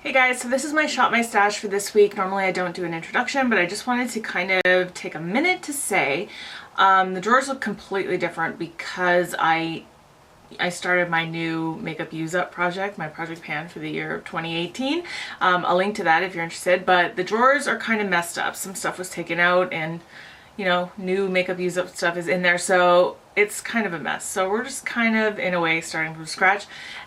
Hey guys, so this is my Shop My Stash for this week. Normally I don't do an introduction, but I just wanted to kind of take a minute to say the drawers look completely different because I started my new makeup use up project, my project pan for the year of 2018. I'll link to that if you're interested, but the drawers are kind of messed up. Some stuff was taken out and, you know, new makeup use up stuff is in there, so it's kind of a mess. So we're just kind of, in a way, starting from scratch.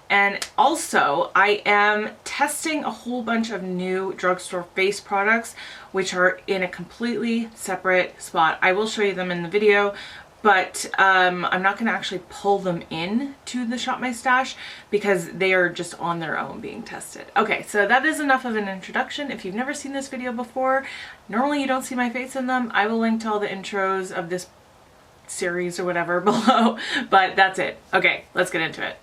And also, I am testing a whole bunch of new drugstore face products, which are in a completely separate spot. I will show you them in the video, but I'm not going to actually pull them in to the Shop My Stash because they are just on their own being tested. Okay, so that is enough of an introduction. If you've never seen this video before, normally you don't see my face in them. I will link to all the intros of this series or whatever below, but that's it. Okay, let's get into it.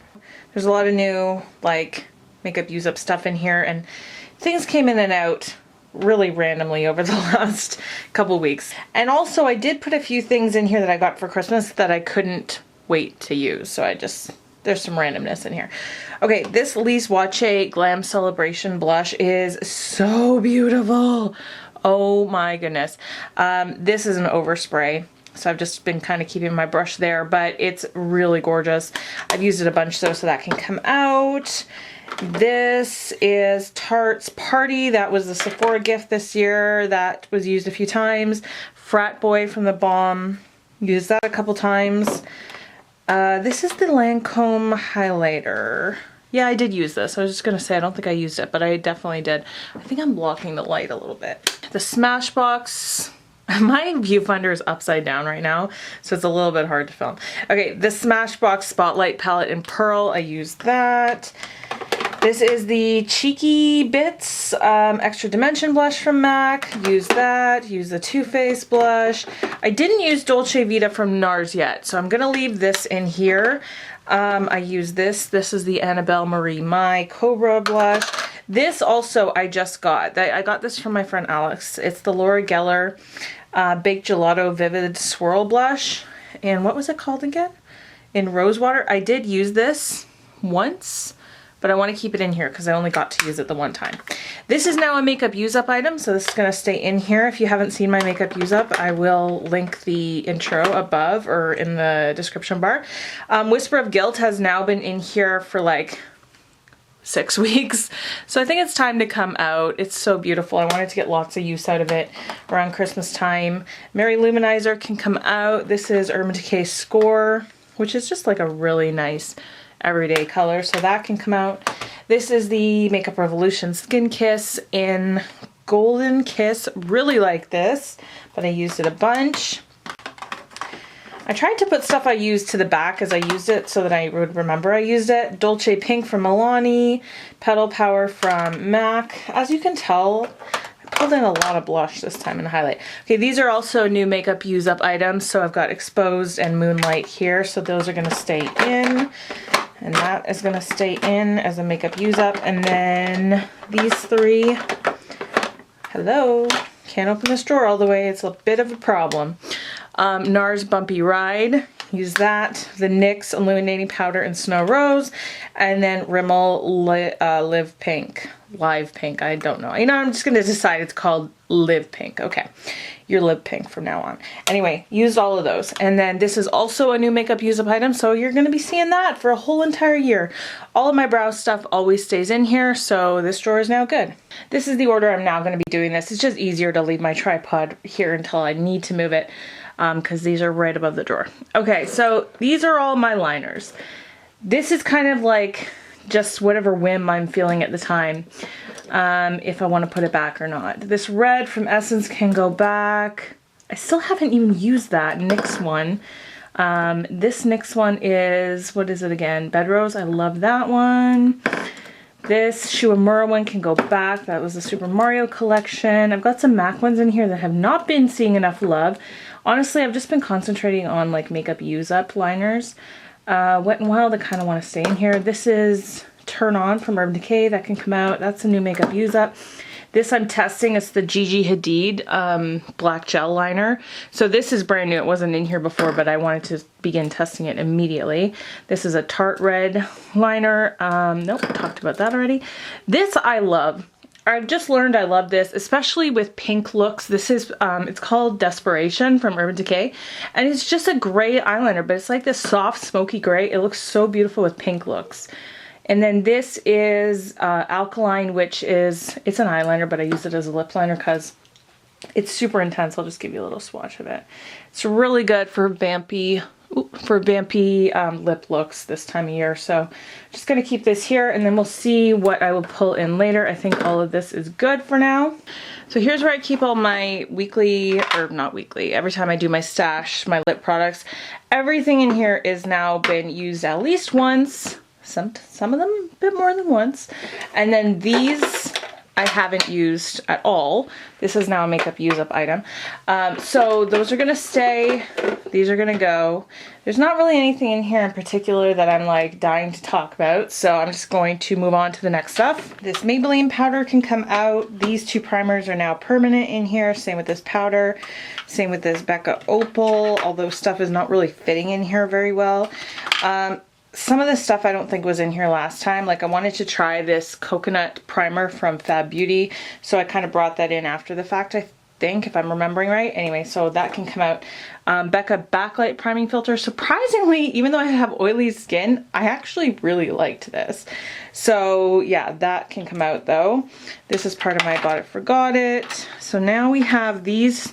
There's a lot of new like makeup use up stuff in here, and things came in and out really randomly over the last couple weeks. And also I did put a few things in here that I got for Christmas that I couldn't wait to use, so there's some randomness in here. Okay, this Lise Wachee Glam Celebration blush is so beautiful. Oh my goodness. This is an overspray, so I've just been kind of keeping my brush there, but it's really gorgeous. I've used it a bunch though, so that can come out. This is Tarte's Party. That was the Sephora gift this year. That was used a few times. Frat Boy from the Balm. Used that a couple times. This is the Lancome highlighter. Yeah, I did use this. I was just going to say I don't think I used it, but I definitely did. I think I'm blocking the light a little bit. The Smashbox. My viewfinder is upside down right now, so it's a little bit hard to film. Okay, the Smashbox Spotlight Palette in Pearl. I used that. This is the Cheeky Bits Extra Dimension blush from MAC. Use that. Use the Too Faced blush. I didn't use Dolce Vita from NARS yet, so I'm going to leave this in here. I use this. This is the Annabelle Marie My Cobra blush. This also I just got. I got this from my friend Alex. It's the Laura Geller Baked Gelato Vivid Swirl Blush. And what was it called again? In Rosewater. I did use this once, but I want to keep it in here because I only got to use it the one time. This is now a makeup use up item, so this is going to stay in here. If you haven't seen my makeup use up, I will link the intro above or in the description bar. Whisper of Guilt has now been in here for like 6 weeks, so I think it's time to come out. It's so beautiful. I wanted to get lots of use out of it around Christmas time. Mary Luminizer can come out. This is Urban Decay Score, which is just like a really nice everyday color, so that can come out. This is the Makeup Revolution Skin Kiss in Golden Kiss. Really like this, but I used it a bunch. I tried to put stuff I used to the back as I used it so that I would remember I used it. Dolce Pink from Milani, Petal Power from MAC. As you can tell, I pulled in a lot of blush this time in the highlight. Okay, these are also new makeup use up items, so I've got Exposed and Moonlight here, so those are going to stay in. And that is going to stay in as a makeup use up. And then these three, hello, can't open this drawer all the way, it's a bit of a problem. NARS Bumpy Ride, use that. The NYX Illuminating Powder in Snow Rose, and then Rimmel Live Pink, I don't know. You know, I'm just going to decide it's called Live Pink. Okay, you're Live Pink from now on. Anyway, used all of those. And then this is also a new makeup use up item, so you're going to be seeing that for a whole entire year. All of my brow stuff always stays in here, so this drawer is now good. This is the order I'm now going to be doing this. It's just easier to leave my tripod here until I need to move it, because these are right above the drawer. Okay, so these are all my liners. This is kind of like just whatever whim I'm feeling at the time, if I want to put it back or not. This red from Essence can go back. I still haven't even used that NYX one. This NYX one is, what is it again? Bedrose, I love that one. This Shuamura one can go back. That was the Super Mario collection. I've got some MAC ones in here that have not been seeing enough love. Honestly, I've just been concentrating on like makeup use up liners. Wet n Wild, I kind of want to stay in here. This is Turn On from Urban Decay. That can come out. That's a new makeup use up. This I'm testing. It's the Gigi Hadid black gel liner. So this is brand new. It wasn't in here before, but I wanted to begin testing it immediately. This is a tart red liner. Nope, talked about that already. This I love. I've just learned I love this, especially with pink looks. This is, it's called Desperation from Urban Decay. And it's just a gray eyeliner, but it's like this soft, smoky gray. It looks so beautiful with pink looks. And then this is Alkaline, which is, it's an eyeliner, but I use it as a lip liner because it's super intense. I'll just give you a little swatch of it. It's really good for vampy lip looks this time of year. So just gonna keep this here and then we'll see what I will pull in later. I think all of this is good for now. So here's where I keep all my weekly, or not weekly, every time I do my stash, my lip products. Everything in here is now been used at least once. Some of them a bit more than once. And then these I haven't used at all. This is now a makeup use up item. So those are gonna stay. These are gonna go. There's not really anything in here in particular that I'm like dying to talk about. So I'm just going to move on to the next stuff. This Maybelline powder can come out. These two primers are now permanent in here. Same with this powder. Same with this Becca Opal, although stuff is not really fitting in here very well. Some of this stuff I don't think was in here last time. Like I wanted to try this coconut primer from Fab Beauty, so I kind of brought that in after the fact, I think, if I'm remembering right. Anyway, so that can come out. Becca Backlight Priming Filter. Surprisingly, even though I have oily skin, I actually really liked this. So yeah, that can come out though. This is part of my Bought It Forgot It. So now we have these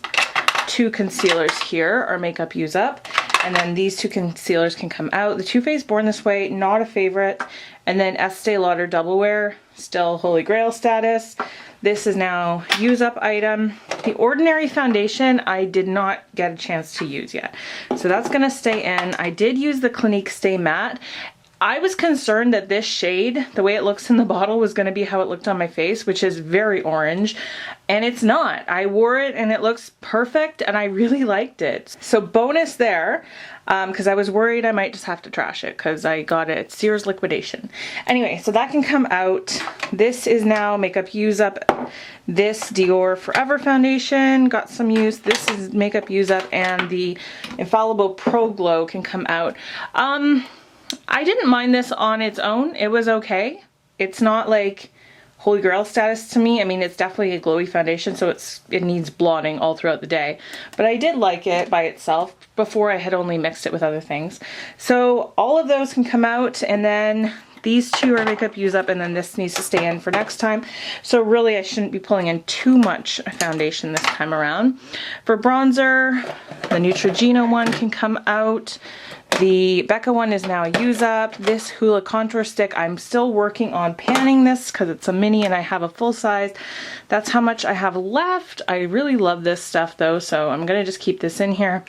two concealers here, our makeup use up. And then these two concealers can come out. The Too Faced Born This Way, not a favorite. And then Estee Lauder Double Wear, still Holy Grail status. This is now use up item. The Ordinary foundation I did not get a chance to use yet. So that's gonna stay in. I did use the Clinique Stay Matte. I was concerned that this shade, the way it looks in the bottle, was going to be how it looked on my face, which is very orange, and it's not. I wore it and it looks perfect and I really liked it. So bonus there, because I was worried I might just have to trash it because I got it at Sears liquidation. Anyway, so that can come out. This is now makeup use up. This Dior Forever foundation got some use. This is makeup use up, and the Infallible Pro Glow can come out. I didn't mind this on its own. It was okay. It's not like Holy Grail status to me. I mean, it's definitely a glowy foundation, so it needs blotting all throughout the day. But I did like it by itself. Before I had only mixed it with other things. So all of those can come out, and then these two are makeup use up, and then this needs to stay in for next time. So really I shouldn't be pulling in too much foundation this time around. For bronzer, the Neutrogena one can come out. The Becca one is now use up. This Hoola contour stick, I'm still working on panning this because it's a mini and I have a full size. That's how much I have left. I really love this stuff though, so I'm gonna just keep this in here.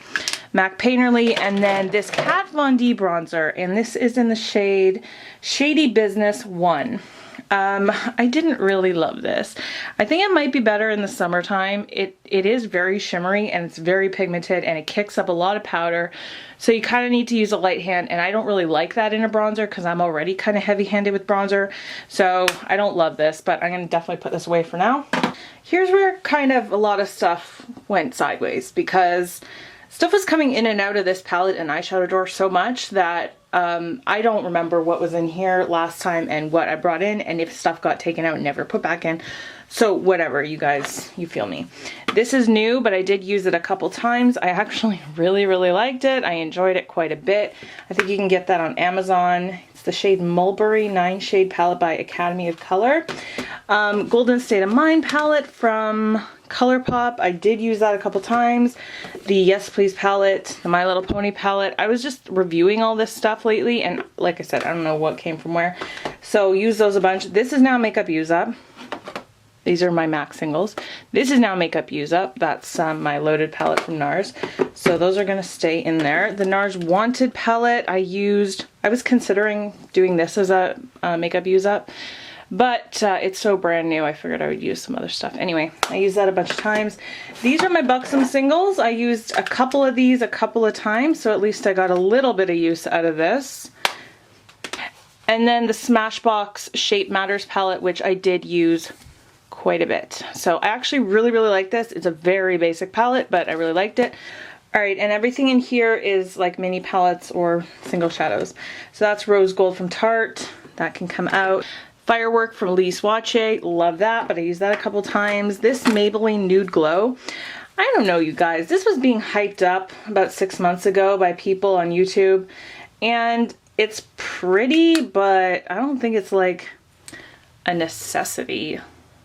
MAC Painterly, and then this Kat Von D bronzer, and this is in the shade Shady Business 1. I didn't really love this. I think it might be better in the summertime. It is very shimmery and it's very pigmented and it kicks up a lot of powder. So you kind of need to use a light hand, and I don't really like that in a bronzer because I'm already kind of heavy-handed with bronzer. So I don't love this, but I'm going to definitely put this away for now. Here's where kind of a lot of stuff went sideways because stuff was coming in and out of this palette and eyeshadow drawer so much that I don't remember what was in here last time and what I brought in, and if stuff got taken out and never put back in. So whatever, you guys, you feel me. This is new, but I did use it a couple times. I actually really liked it. I enjoyed it quite a bit. I think you can get that on Amazon. It's the shade Mulberry 9 shade palette by Academy of Color. Golden State of Mind palette from ColourPop. I did use that a couple times. The Yes Please palette, the My Little Pony palette. I was just reviewing all this stuff lately, and like I said, I don't know what came from where. So use those a bunch. This is now makeup use up. These are my MAC singles. This is now makeup use up. That's my Loaded palette from NARS. So those are gonna stay in there. The NARS Wanted palette I was considering doing this as a makeup use up, but it's so brand new I figured I would use some other stuff. Anyway, I used that a bunch of times. These are my Buxom singles. I used a couple of these a couple of times, so at least I got a little bit of use out of this. And then the Smashbox Shape Matters palette, which I did use quite a bit. So I actually really like this. It's a very basic palette, but I really liked it. All right, and everything in here is like mini palettes or single shadows. So that's Rose Gold from Tarte. That can come out. Firework from Lee Swatche. Love that, but I used that a couple times. This Maybelline Nude Glow. I don't know, you guys. This was being hyped up about 6 months ago by people on YouTube. And it's pretty, but I don't think it's like a necessity.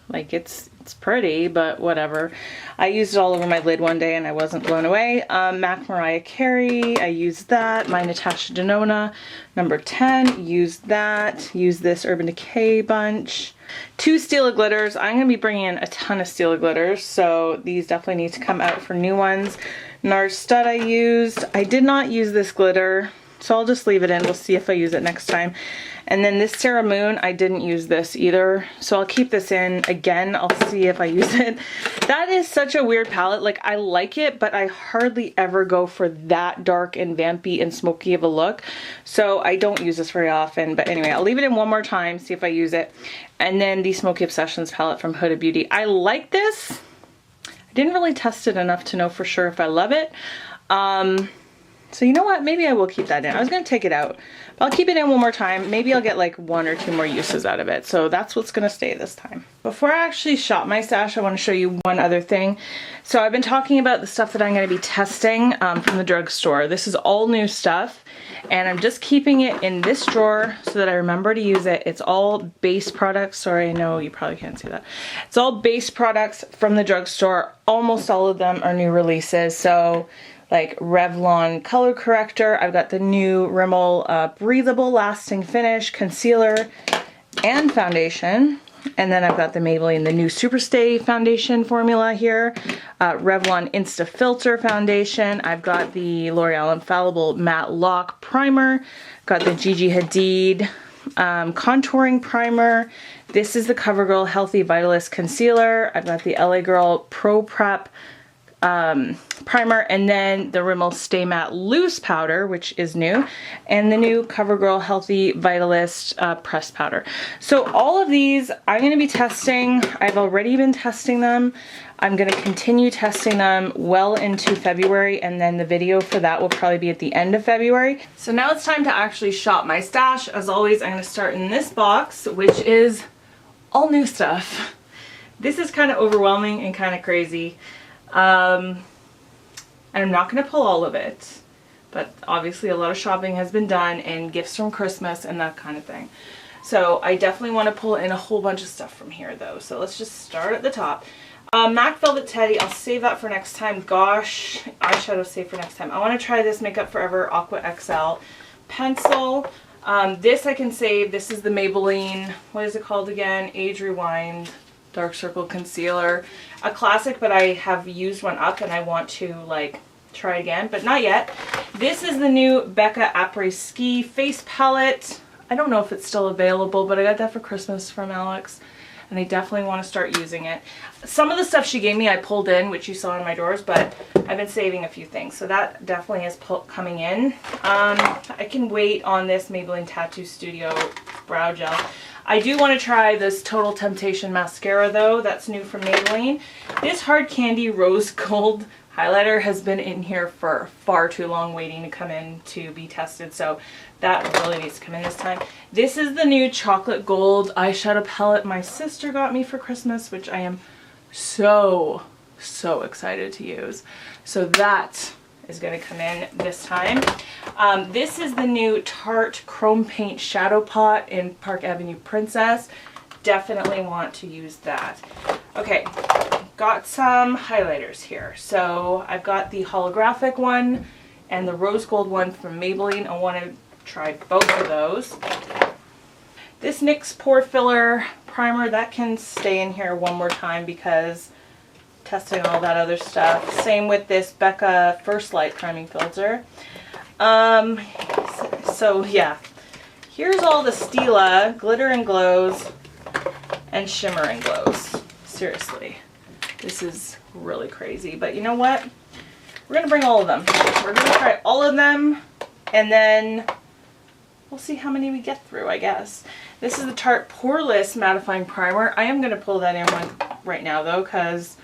Like it's pretty, but whatever. I used it all over my lid one day and I wasn't blown away. MAC Mariah Carey, I used that. My Natasha Denona, number 10, used that. Used this Urban Decay bunch. 2 Stila glitters. I'm going to be bringing in a ton of Stila glitters, so these definitely need to come out for new ones. NARS Stud I used. I did not use this glitter, so I'll just leave it in. We'll see if I use it next time. And then this Sarah Moon, I didn't use this either, so I'll keep this in. Again, I'll see if I use it. That is such a weird palette. Like, I like it, but I hardly ever go for that dark and vampy and smoky of a look. So I don't use this very often. But anyway, I'll leave it in one more time, see if I use it. And then the Smoky Obsessions palette from Huda Beauty. I like this. I didn't really test it enough to know for sure if I love it. So you know what? Maybe I will keep that in. I was going to take it out, but I'll keep it in one more time. Maybe I'll get like 1 or 2 more uses out of it. So that's what's going to stay this time. Before I actually shop my stash, I want to show you one other thing. So I've been talking about the stuff that I'm going to be testing from the drugstore. This is all new stuff, and I'm just keeping it in this drawer so that I remember to use it. It's all base products. Sorry, I know you probably can't see that. It's all base products from the drugstore. Almost all of them are new releases. So like Revlon color corrector. I've got the new Rimmel breathable lasting finish concealer and foundation. And then I've got the Maybelline, the new Superstay foundation formula here. Revlon Insta Filter foundation. I've got the L'Oreal Infallible Matte Lock primer. Got the Gigi Hadid contouring primer. This is the CoverGirl Healthy Vitalist concealer. I've got the LA Girl Pro Prep primer, and then the Rimmel Stay Matte Loose powder, which is new, and the new CoverGirl Healthy Vitalist pressed powder. So all of these I'm going to be testing. I've already been testing them. I'm going to continue testing them well into February, and then the video for that will probably be at the end of February. So now it's time to actually shop my stash. As always, I'm going to start in this box, which is all new stuff. This is kind of overwhelming and kind of crazy. And I'm not going to pull all of it, but obviously a lot of shopping has been done and gifts from Christmas and that kind of thing. So I definitely want to pull in a whole bunch of stuff from here though. So let's just start at the top. MAC Velvet Teddy, I'll save that for next time. Gosh, eyeshadow save for next time. I want to try this Makeup Forever Aqua XL pencil. This I can save. This is the Maybelline, what is it called again? Age Rewind Dark Circle Concealer. A classic, but I have used one up and I want to like try again, but not yet. This is the new Becca Après Ski face palette. I don't know if it's still available, but I got that for Christmas from Alex and I definitely want to start using it. Some of the stuff she gave me I pulled in, which you saw in my drawers, but I've been saving a few things, so that definitely is coming in. I can wait on this Maybelline Tattoo Studio brow gel. I do want to try this Total Temptation mascara though. That's new from Maybelline. This Hard Candy Rose Gold highlighter has been in here for far too long waiting to come in to be tested, so that really needs to come in this time. This is the new Chocolate Gold eyeshadow palette my sister got me for Christmas, which I am so excited to use. So that is going to come in this time. This is the new Tarte Chrome Paint Shadow Pot in Park Avenue Princess. Definitely want to use that. Okay, got some highlighters here. So I've got the holographic one and the rose gold one from Maybelline. I want to try both of those. This NYX Pore Filler Primer, that can stay in here one more time because testing all that other stuff. Same with this Becca First Light Priming Filter. So yeah, here's all the Stila Glitter and Glows and Shimmer and Glows. Seriously, this is really crazy, but you know what? We're gonna bring all of them. We're gonna try all of them, and then we'll see how many we get through, I guess. This is the Tarte Poreless Mattifying Primer. I am going to pull that in right now though, because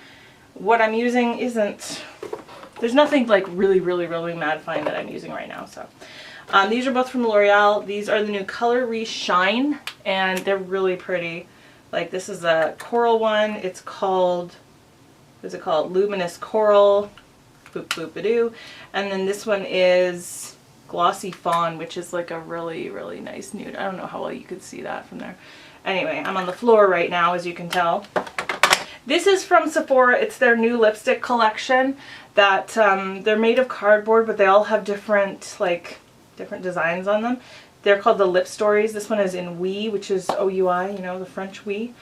what I'm using isn't, there's nothing like really mattifying that I'm using right now. So these are both from L'Oreal. These are the new Color Re-Shine, and they're really pretty. Like, this is a coral one. It's called, what is it called? Luminous Coral. Boop boop a doo. And then this one is Glossy Fawn, which is like a really nice nude. I don't know how well you could see that from there. Anyway, I'm on the floor right now, as you can tell. This is from Sephora. It's their new lipstick collection that they're made of cardboard, but they all have different designs on them. They're called the Lip Stories. This one is in Oui, which is O-U-I, you know, the French Oui,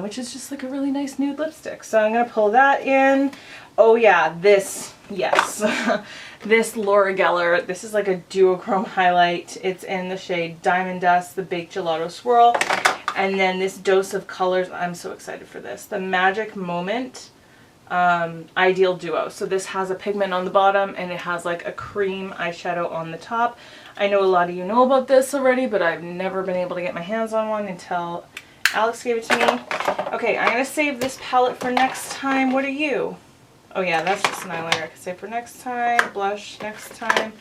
which is just like a really nice nude lipstick. So I'm going to pull that in. Oh yeah, this, yes. This Laura Geller, this is like a duochrome highlight. It's in the shade Diamond Dust, the Baked Gelato Swirl. And then this Dose of Colors, I'm so excited for this. The Magic Moment Ideal Duo. So this has a pigment on the bottom and it has like a cream eyeshadow on the top. I know a lot of you know about this already, but I've never been able to get my hands on one until Alex gave it to me. Okay, I'm going to save this palette for next time. What are you? Oh yeah, that's just an eyeliner I can save for next time. Blush next time.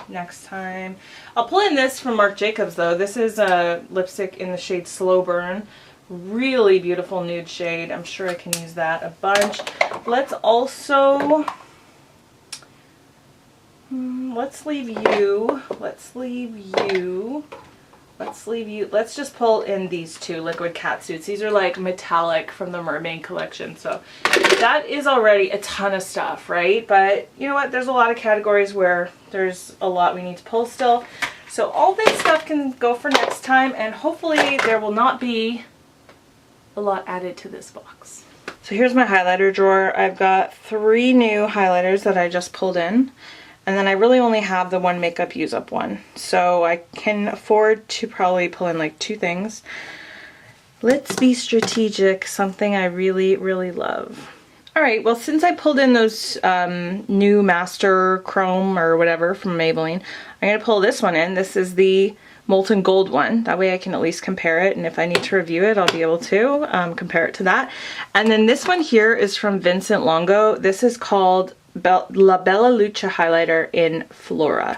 Next time. I'll pull in this from Marc Jacobs though. This is a lipstick in the shade Slow Burn. Really beautiful nude shade. I'm sure I can use that a bunch. Let's also... let's leave you. Let's just pull in these two Liquid Catsuits. These are like metallic from the Mermaid collection. So that is already a ton of stuff, right? But you know what? There's a lot of categories where there's a lot we need to pull still. So all this stuff can go for next time, and hopefully there will not be a lot added to this box. So here's my highlighter drawer. I've got 3 new highlighters that I just pulled in. And then I really only have the one makeup use up one. So I can afford to probably pull in like 2 things. Let's be strategic, something I really love. Alright, well since I pulled in those new Master Chrome or whatever from Maybelline, I'm going to pull this one in. This is the Molten Gold one. That way I can at least compare it, and if I need to review it, I'll be able to compare it to that. And then this one here is from Vincent Longo. This is called La Bella Luce highlighter in Flora.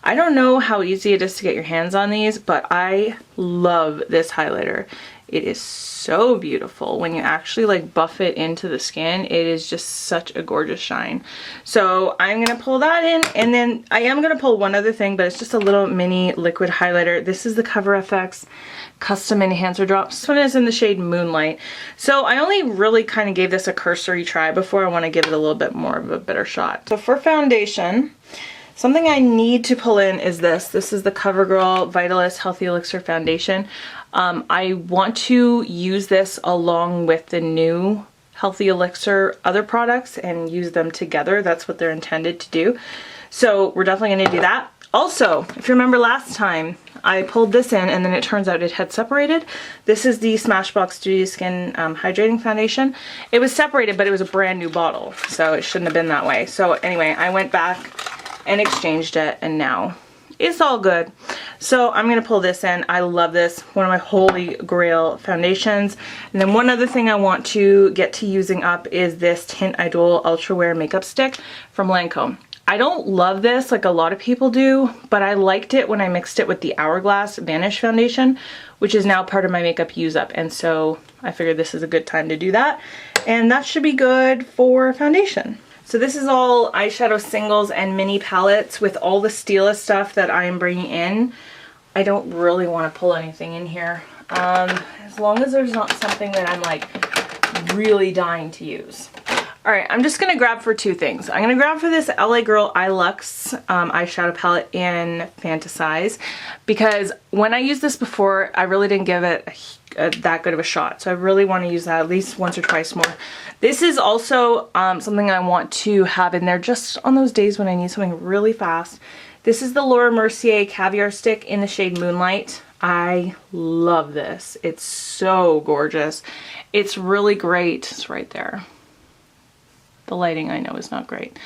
I don't know how easy it is to get your hands on these, but I love this highlighter. It is so beautiful. When you actually like buff it into the skin, it is just such a gorgeous shine. So I'm gonna pull that in, and then I am gonna pull one other thing, but it's just a little mini liquid highlighter. This is the Cover FX Custom Enhancer Drops. This one is in the shade Moonlight. So I only really kind of gave this a cursory try before I want to give it a little bit more of a better shot. So for foundation, something I need to pull in is this. This is the CoverGirl Vitalist Healthy Elixir Foundation. I want to use this along with the new Healthy Elixir other products and use them together. That's what they're intended to do. So we're definitely going to do that. Also, if you remember last time, I pulled this in and then it turns out it had separated. This is the Smashbox DreaCN Hydrating Foundation. It was separated, but it was a brand new bottle, so it shouldn't have been that way. So anyway, I went back and exchanged it, and now it's all good. So I'm going to pull this in. I love this. One of my holy grail foundations. And then one other thing I want to get to using up is this Tint Idol Ultra Wear Makeup Stick from Lancome. I don't love this like a lot of people do, but I liked it when I mixed it with the Hourglass Vanish Foundation, which is now part of my makeup use up, and so I figured this is a good time to do that, and that should be good for foundation. So this is all eyeshadow singles and mini palettes with all the Stila stuff that I am bringing in. I don't really want to pull anything in here, as long as there's not something that I'm like really dying to use. Alright, I'm just going to grab for 2 things. I'm going to grab for this LA Girl Eye Luxe eyeshadow palette in Fantasize, because when I used this before, I really didn't give it that good of a shot. So I really want to use that at least once or twice more. This is also something I want to have in there just on those days when I need something really fast. This is the Laura Mercier Caviar Stick in the shade Moonlight. I love this. It's so gorgeous. It's really great. It's right there. The lighting I know is not great.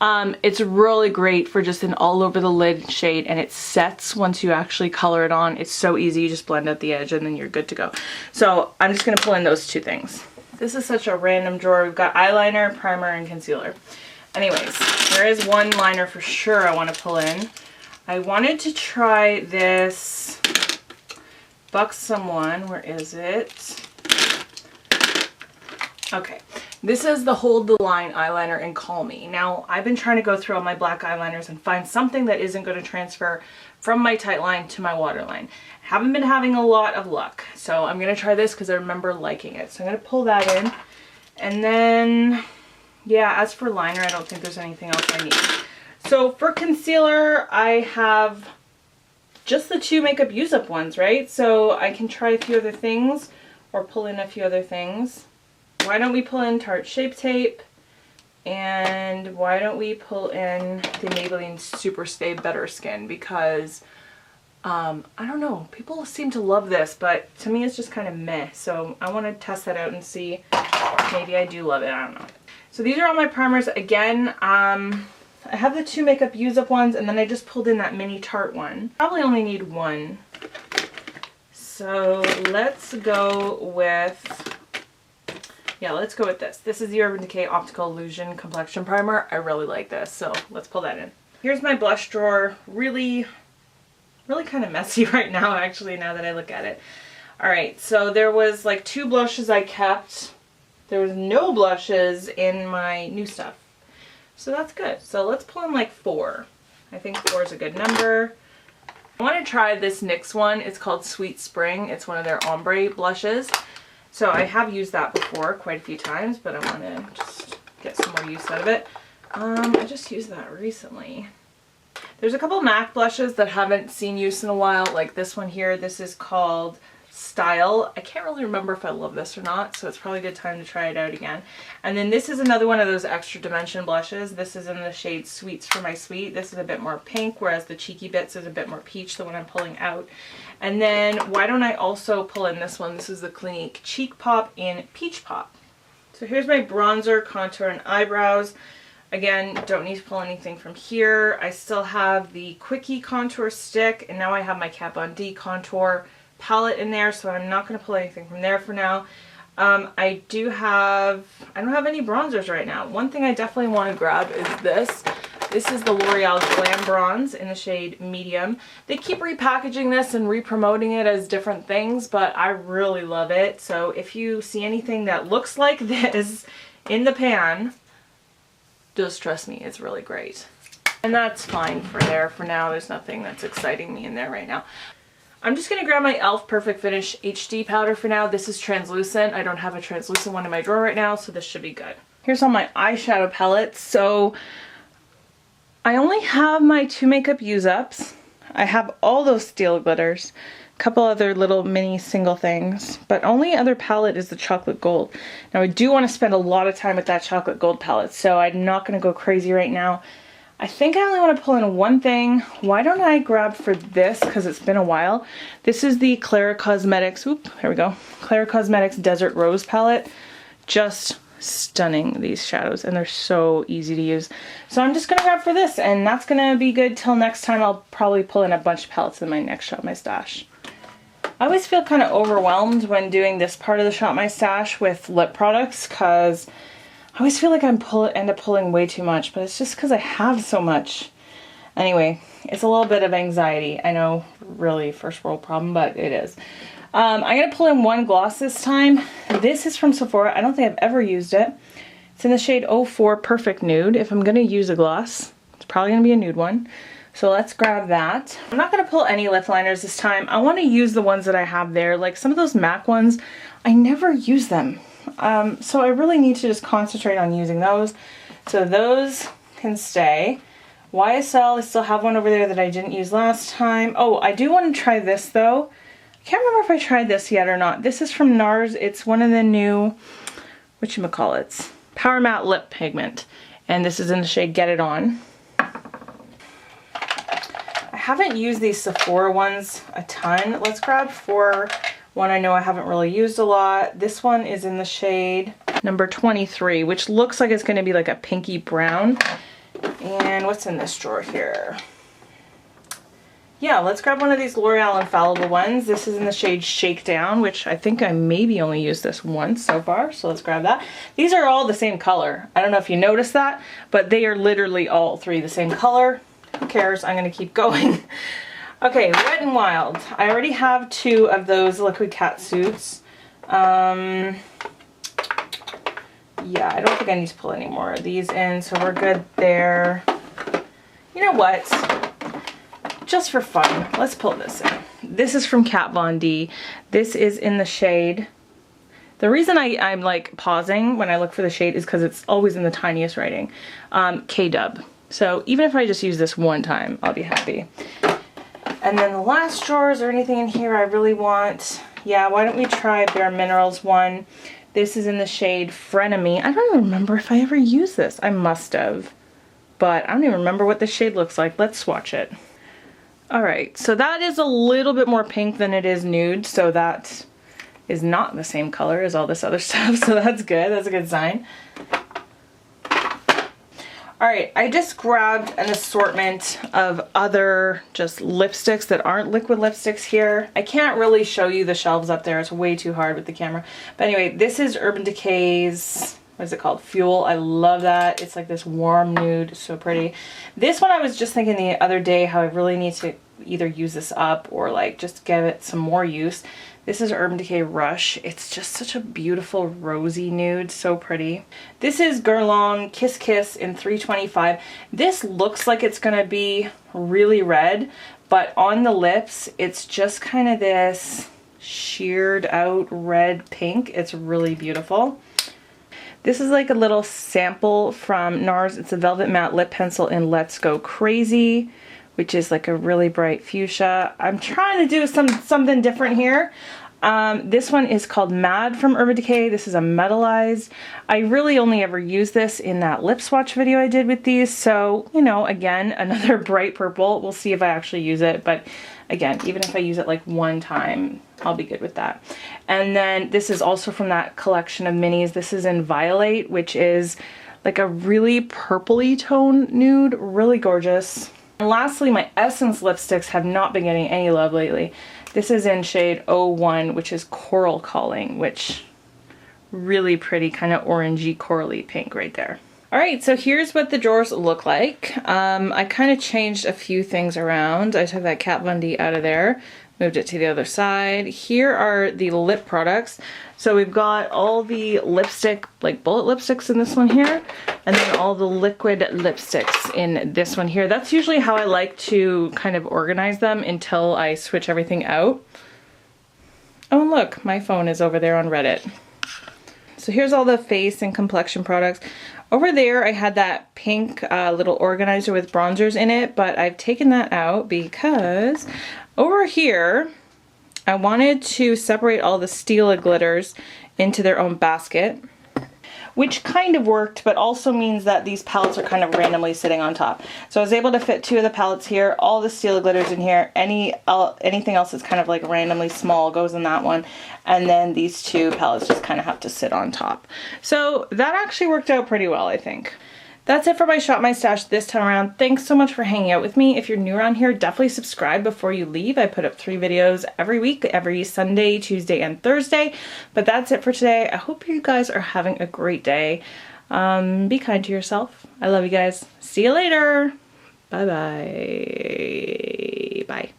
It's really great for just an all over the lid shade, and it sets once you actually color it on. It's so easy. You just blend out the edge and then you're good to go. So I'm just going to pull in those two things. This is such a random drawer. We've got eyeliner, primer, and concealer. Anyways, there is one liner for sure I want to pull in. I wanted to try this Buxom one. Where is it? Okay. This is the Hold the Line eyeliner in Call Me. Now, I've been trying to go through all my black eyeliners and find something that isn't going to transfer from my tight line to my waterline. Haven't been having a lot of luck, so I'm going to try this because I remember liking it. So I'm going to pull that in. And then, yeah, as for liner, I don't think there's anything else I need. So for concealer, I have just the two makeup use-up ones, right? So I can try a few other things or pull in a few other things. Why don't we pull in Tarte Shape Tape, and why don't we pull in the Maybelline Super Stay Better Skin, because I don't know, people seem to love this, but to me it's just kind of meh, so I want to test that out and see, maybe I do love it, I don't know. So these are all my primers. Again, I have the two makeup use up ones, and then I just pulled in that mini Tarte one. Probably only need one. So let's go with... yeah, let's go with this. This is the Urban Decay Optical Illusion Complexion Primer. I really like this, so let's pull that in. Here's my blush drawer. Really kind of messy right now, actually, now that I look at it. Alright, so there was like 2 blushes I kept. There was no blushes in my new stuff. So that's good. So let's pull in like 4. I think 4 is a good number. I want to try this NYX one. It's called Sweet Spring. It's one of their ombre blushes. So I have used that before quite a few times, but I want to just get some more use out of it. I just used that recently. There's a couple MAC blushes that haven't seen use in a while, like this one here. This is called Style. I can't really remember if I love this or not, so it's probably a good time to try it out again. And then this is another one of those extra dimension blushes. This is in the shade Sweets for My Sweet. This is a bit more pink, whereas the Cheeky Bits is a bit more peach, the one I'm pulling out. And then why don't I also pull in this one? This is the Clinique Cheek Pop in Peach Pop. So here's my bronzer, contour, and eyebrows. Again, don't need to pull anything from here. I still have the Quickie contour stick, and now I have my Kat Von D contour palette in there, so I'm not going to pull anything from there for now. I don't have any bronzers right now. One thing I definitely want to grab is this. This is the L'Oreal Glam Bronze in the shade Medium. They keep repackaging this and re-promoting it as different things, but I really love it. So if you see anything that looks like this in the pan, just trust me, it's really great. And that's fine for there for now. There's nothing that's exciting me in there right now. I'm just going to grab my e.l.f. Perfect Finish HD powder for now. This is translucent. I don't have a translucent one in my drawer right now, so this should be good. Here's all my eyeshadow palettes. So I only have my 2 makeup use-ups. I have all those steel glitters, a couple other little mini single things, but only other palette is the chocolate gold. Now I do want to spend a lot of time with that chocolate gold palette, so I'm not going to go crazy right now. I think I only want to pull in one thing. Why don't I grab for this, because it's been a while. This is the Clara Cosmetics, here we go, Clara Cosmetics Desert Rose palette. Just stunning, these shadows, and they're so easy to use. So I'm just going to grab for this, and that's going to be good till next time. I'll probably pull in a bunch of palettes in my next Shop My Stash. I always feel kind of overwhelmed when doing this part of the Shop My Stash with lip products, because I always feel like end up pulling way too much, but it's just because I have so much. Anyway, it's a little bit of anxiety. I know, really first world problem, but it is. I'm going to pull in one gloss this time. This is from Sephora. I don't think I've ever used it. It's in the shade 04 Perfect Nude. If I'm going to use a gloss, it's probably going to be a nude one. So let's grab that. I'm not going to pull any lip liners this time. I want to use the ones that I have there. Like some of those MAC ones, I never use them. So I really need to just concentrate on using those. So those can stay. YSL, I still have one over there that I didn't use last time. Oh, I do want to try this though. I can't remember if I tried this yet or not. This is from NARS. It's one of the new, whatchamacallits, Power Matte Lip Pigment. And this is in the shade Get It On. I haven't used these Sephora ones a ton. Let's grab for one I know I haven't really used a lot. This one is in the shade, number 23, which looks like it's going to be like a pinky brown. And what's in this drawer here? Yeah, let's grab one of these L'Oreal Infallible ones. This is in the shade Shakedown, which I think I maybe only used this once so far, so let's grab that. These are all the same color. I don't know if you noticed that, but they are literally all three the same color. Who cares? I'm gonna keep going. Okay, Wet n Wild. I already have 2 of those liquid cat suits. Yeah, I don't think I need to pull any more of these in, so we're good there. You know what? Just for fun, let's pull this in. This is from Kat Von D. This is in the shade. The reason I'm like pausing when I look for the shade is because it's always in the tiniest writing. K-Dub. So even if I just use this one time, I'll be happy. And then the last drawer, is there anything in here I really want? Yeah, why don't we try Bare Minerals one. This is in the shade Frenemy. I don't even remember if I ever used this. I must have. But I don't even remember what this shade looks like. Let's swatch it. Alright, so that is a little bit more pink than it is nude, so that is not the same color as all this other stuff, so that's good. That's a good sign. Alright, I just grabbed an assortment of other just lipsticks that aren't liquid lipsticks here. I can't really show you the shelves up there. It's way too hard with the camera. But anyway, this is Urban Decay's, what is it called? Fuel. I love that. It's like this warm nude. So pretty. This one I was just thinking the other day how I really need to either use this up or like just give it some more use. This is Urban Decay Rush. It's just such a beautiful rosy nude. So pretty. This is Guerlain Kiss Kiss in 325. This looks like it's going to be really red, but on the lips it's just kind of this sheared out red pink. It's really beautiful. This is like a little sample from NARS. It's a Velvet Matte Lip Pencil in Let's Go Crazy, which is like a really bright fuchsia. I'm trying to do something different here. This one is called Mad from Urban Decay. This is a metallized. I really only ever used this in that lip swatch video I did with these. So, you know, again, another bright purple. We'll see if I actually use it. But again, even if I use it like one time, I'll be good with that. And then this is also from that collection of minis. This is in Violate, which is like a really purpley tone nude. Really gorgeous. And lastly, my Essence lipsticks have not been getting any love lately. This is in shade 01, which is Coral Calling, which really pretty kind of orangey corally pink right there. Alright, so here's what the drawers look like. I kind of changed a few things around. I took that Kat Von D out of there, moved it to the other side. Here are the lip products. So we've got all the lipstick, like bullet lipsticks in this one here, and then all the liquid lipsticks in this one here. That's usually how I like to kind of organize them until I switch everything out. Oh, and look, my phone is over there on Reddit. So here's all the face and complexion products. Over there I had that pink little organizer with bronzers in it, but I've taken that out because over here I wanted to separate all the Stila glitters into their own basket, which kind of worked, but also means that these palettes are kind of randomly sitting on top. So I was able to fit 2 of the palettes here, all the Stila glitters in here, anything else that's kind of like randomly small goes in that one, and then these 2 palettes just kind of have to sit on top. So that actually worked out pretty well, I think. That's it for my Shop My Stash this time around. Thanks so much for hanging out with me. If you're new around here, definitely subscribe before you leave. I put up 3 videos every week, every Sunday, Tuesday, and Thursday. But that's it for today. I hope you guys are having a great day. Be kind to yourself. I love you guys. See you later. Bye-bye. Bye.